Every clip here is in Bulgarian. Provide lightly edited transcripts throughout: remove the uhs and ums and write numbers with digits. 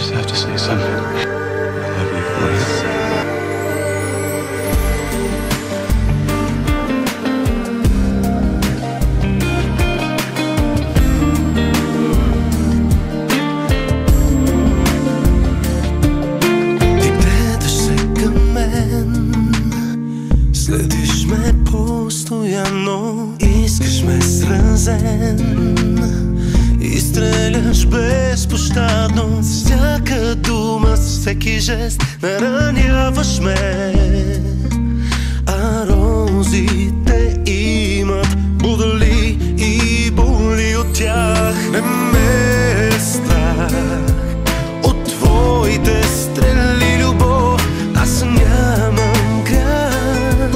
just have to say something. I love you, Gloria. Следиш ме постоянно, искаш ме сразен, изстреляш безпощадно. Всяка дума, всеки жест, нараняваш ме. А розите имат будали и боли от тях. Не ме е страх от твоите стрели, любов. Аз нямам грях,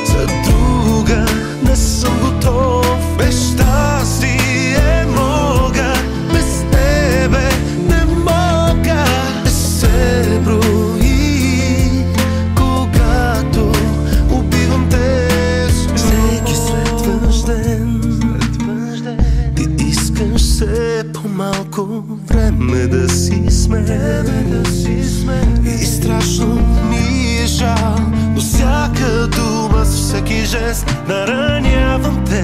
за друга не съм готов. Без щастие мога, без тебе не мога. Не се брои, когато убивам те. Всеки следващ ден ти искаш все по-малко време да си сме. И страшно ми е жал, но всяка дума, с всеки жест наранявам те.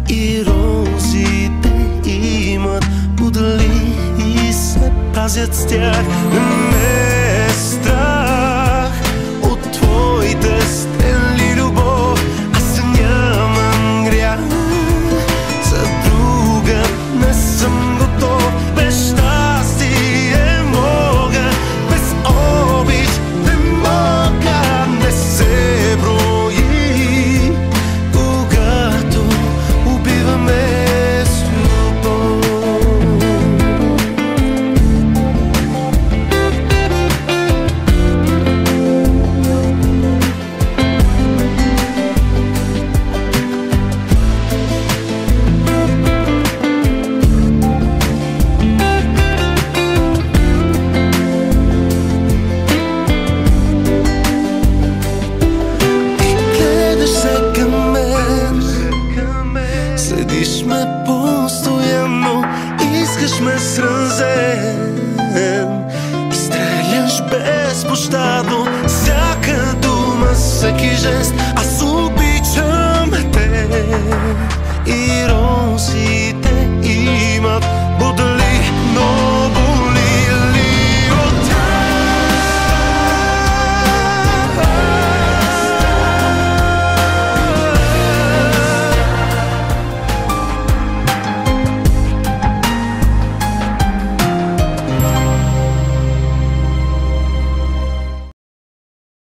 И розите имат удали и се пазят с тях. Не ме е страх от твоите стрели, любов. Аз нямам грях, за друга не съм готов. Без щастие мога, без обич не мога. Не се брои, когато убиваме с любов. Следиш ме постоянно, искаш ме сразен, изстреляш безпощадно. Всяка дума, всеки жест, аз обичам те. И розите имат